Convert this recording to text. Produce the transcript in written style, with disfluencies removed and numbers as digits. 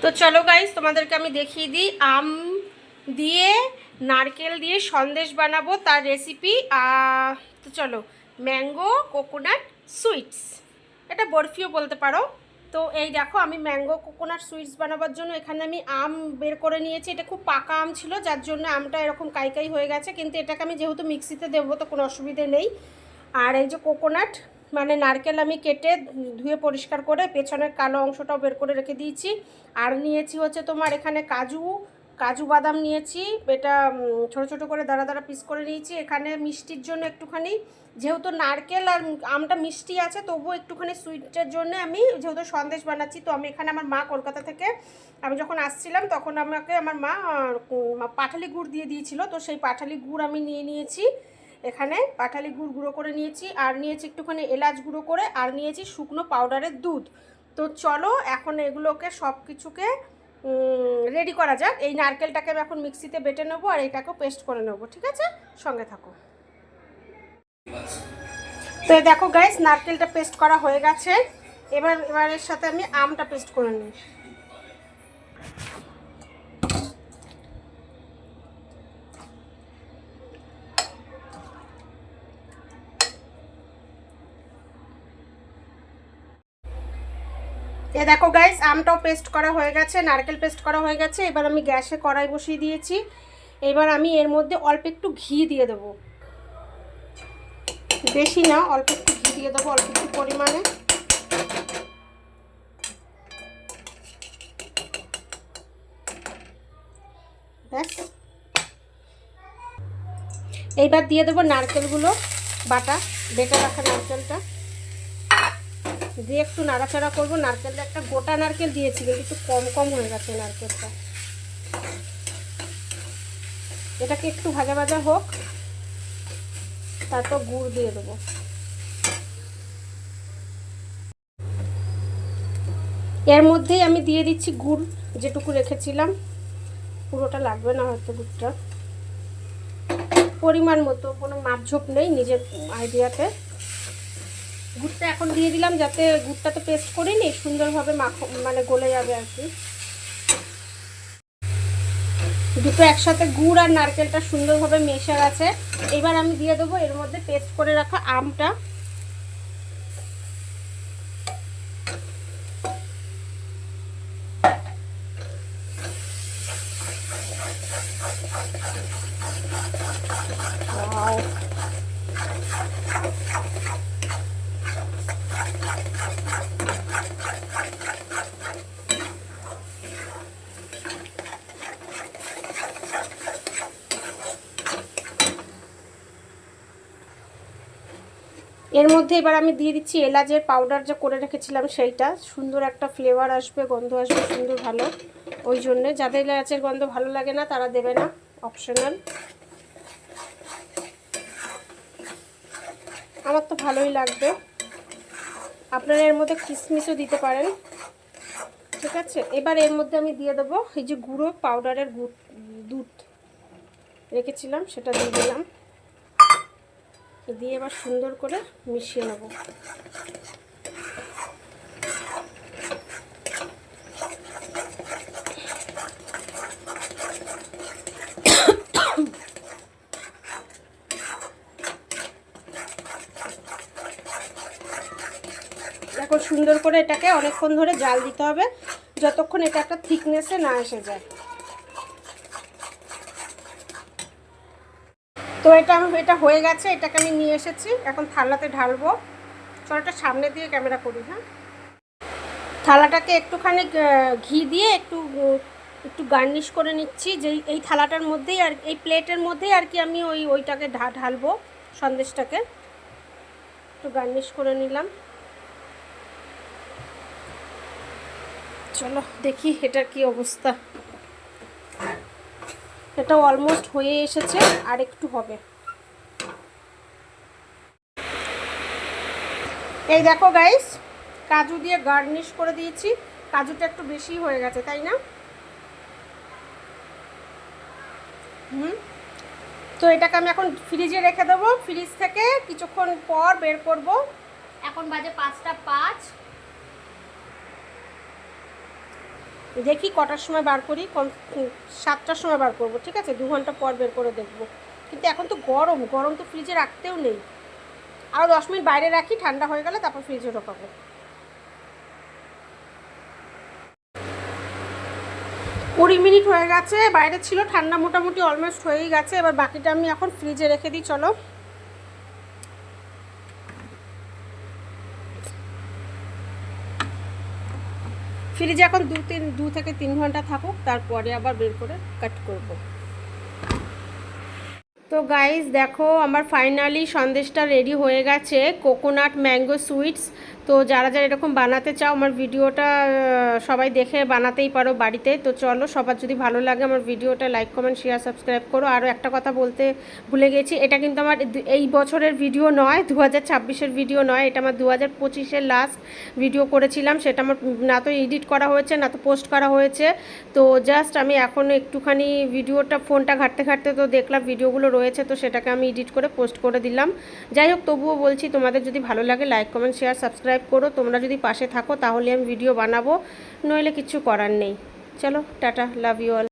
তো চলো গাইস, তোমাদেরকে আমি দেখিয়ে দিই আম দিয়ে নারকেল দিয়ে সন্দেশ বানাবো, তার রেসিপি। তো চলো, ম্যাঙ্গো কোকোনাট সুইটস, এটা বরফিও বলতে পারো। তো এই দেখো, আমি ম্যাঙ্গো কোকোনাট সুইটস বানাবার জন্য এখানে আমি আম বের করে নিয়েছি। এটা খুব পাকা আম ছিল, যার জন্য আমটা এরকম কাই হয়ে গেছে, কিন্তু এটাকে আমি যেহেতু মিক্সিতে দেবো তো কোনো অসুবিধে নেই। আর এই যে কোকোনাট মানে নারকেল আমি কেটে ধুয়ে পরিষ্কার করে পেছনের কালো অংশটাও বের করে রেখে দিয়েছি। আর নিয়েছি হচ্ছে তোমার এখানে কাজু বাদাম নিয়েছি, এটা ছোট ছোট করে দাঁড়া দাঁড়া পিস করে নিয়েছি। এখানে মিষ্টির জন্য একটুখানি, যেহেতু নারকেল আর আমটা মিষ্টি আছে তবুও একটুখানি সুইটের জন্য আমি যেহেতু সন্দেশ বানাচ্ছি, তো আমি এখানে আমার মা কলকাতা থেকে আমি যখন আসছিলাম তখন আমাকে আমার মা পাটালি গুড় দিয়ে দিয়েছিল, তো সেই পাটালি গুড় আমি নিয়ে নিয়েছি। এখানে পাটালি গুড় গুঁড়ো করে নিয়েছি, আর নিয়েছি একটুখানি এলাচ গুঁড়ো করে, আর নিয়েছি শুকনো পাউডারের দুধ। তো চলো এখন এগুলোকে সব কিছুকে রেডি করা যাক। এই নারকেলটাকে আমি এখন মিক্সিতে বেটে নেবো, আর এটাকেও পেস্ট করে নেবো। ঠিক আছে, সঙ্গে থাকো। তো এই দেখো গাইস, নারকেলটা পেস্ট করা হয়ে গেছে। এবার এর সাথে আমি আমটা পেস্ট করে নিই। এ দেখো গাইস, আমটাও পেস্ট করা হয়ে গেছে, নারকেল পেস্ট করা হয়ে গেছে। এবার আমি গ্যাসে কড়াই বসিয়ে দিয়েছি। এবার আমি এর মধ্যে অল্প একটু ঘি দিয়ে দেবো, বেশি না, অল্প একটু ঘি দিয়ে দেবো, অল্প একটু পরিমাণে। ব্যাস, এইবার দিয়ে দেবো নারকেলগুলো, বেটে রাখা নারকেলটা দিয়ে একটু নাড়াচাড়া করবো। নারকেলটা একটা গোটা নারকেল দিয়েছি, কিন্তু একটু কম কম হয়ে গেছে নারকেলটা। এটাকে একটু ভাজা ভাজা হোক, তারপর গুড় দিয়ে দেবো। এর মধ্যেই আমি দিয়ে দিচ্ছি গুড়, যেটুকু রেখেছিলাম। পুরোটা লাগবে না হয়তো, গুড়টা পরিমাণ মতো, কোনো মাপঝোপ নেই, নিজের আইডিয়াতে। গুড়টা এখন দিয়ে দিলাম, যাতে গুড়টা তো পেস্ট করিনি, সুন্দরভাবে মানে গলে যাবে আর কি। দুটো একসাথে গুড় আর নারকেলটা সুন্দরভাবে মেশে গেছে। এবার আমি দিয়ে দেবো এর মধ্যে পেস্ট করে রাখা আমটা। এর মধ্যে এবার আমি দিয়ে দিচ্ছি এলাচের পাউডার, যে করে রেখেছিলাম সেইটা। সুন্দর একটা ফ্লেভার আসবে, গন্ধ আসবে সুন্দর ভালো। ওই জন্যে যাদের এলাচের গন্ধ ভালো লাগে না তারা দেবে না, অপশনাল। আমার তো ভালোই লাগবে, আপনারা এর মধ্যে কিশমিশও দিতে পারেন। ঠিক আছে, এবার এর মধ্যে আমি দিয়ে দেবো এই যে গুঁড়ো পাউডারের দুধ রেখেছিলাম, সেটা দিয়ে দিলাম। দিয়ে এবার সুন্দর করে মিশিয়ে নেব। এখন সুন্দর করে এটাকে অনেকক্ষণ ধরে জাল দিতে হবে, যতক্ষণ এটা একটা থিকনেসে না এসে যায়। তো এটা হয়ে গেছে, এটাকে আমি নিয়ে এসেছি, এখন থালাতে ঢালবো। চলটা সামনে দিয়ে ক্যামেরা করি। হ্যাঁ, থালাটাকে একটুখানি ঘি দিয়ে একটু একটু গার্নিশ করে নিচ্ছি, যে এই থালাটার মধ্যেই আর এই প্লেটের মধ্যেই আর কি আমি ওইটাকে ঢালবো সন্দেশটাকে। একটু গার্নিশ করে নিলাম। চলো দেখি এটার কি অবস্থা। এটা অলমোস্ট হয়ে এসেছে, আর একটু হবে। এই দেখো গাইস, কাজু দিয়ে গার্নিশ করে দিয়েছি। কাজুটা একটু বেশি হয়ে গেছে, তাই না? তো এটাকে আমি এখন ফ্রিজে রেখে দেবো। ফ্রিজ থেকে কিছুক্ষণ পর বের করব। এখন বাজে 5টা 5। দেখি কটার সময় বার করি, 7টার সময় বার করবো, ঠিক আছে, 2 ঘন্টা পর বের করে দেখবো। কিন্তু এখন তো গরম গরম, তো ফ্রিজে রাখতেও নেই। আরও 10 মিনিট বাইরে রাখি, ঠান্ডা হয়ে গেলে তারপর ফ্রিজে ঢোকাবো। 20 মিনিট হয়ে গেছে, বাইরে ছিল ঠান্ডা, মোটামুটি অলমোস্ট হয়েই গেছে। এবার বাকিটা আমি এখন ফ্রিজে রেখে দিই। চলো, ফ্রিজে এখন 2 থেকে 3 ঘন্টা থাকুক, তারপরে আবার বের করে কাট করব। তো গাইস দেখো, আমার ফাইনালি সন্দেশটা রেডি হয়ে গেছে, কোকোনাট ম্যাঙ্গো সুইটস। তো যারা যারা এরকম বানাতে চাও, আমার ভিডিওটা সবাই দেখে বানাতেই পারো বাড়িতে। তো চলো, সবার যদি ভালো লাগে আমার ভিডিওটা লাইক কমেন্ট শেয়ার সাবস্ক্রাইব করো। আরও একটা কথা বলতে ভুলে গেছি, এটা কিন্তু আমার এই বছরের ভিডিও নয়, 2026-এর ভিডিও নয়, এটা আমার 2025-এর লাস্ট ভিডিও করেছিলাম। সেটা আমার না তো এডিট করা হয়েছে না তো পোস্ট করা হয়েছে। তো জাস্ট আমি এখন একটুখানি ভিডিওটা ফোনটা ঘাঁটতে ঘাঁটতে তো দেখলাম ভিডিওগুলো রয়েছে, তো সেটাকে আমি এডিট করে পোস্ট করে দিলাম। যাই হোক, তবুও বলছি, তোমাদের যদি ভালো লাগে লাইক কমেন্ট শেয়ার সাবস্ক্রাইব করো। তোমরা যদি পাশে থাকো তাহলে আমি ভিডিও বানাবো, নইলে কিছু করার নেই। চলো, টাটা, লাভ ইউ অল।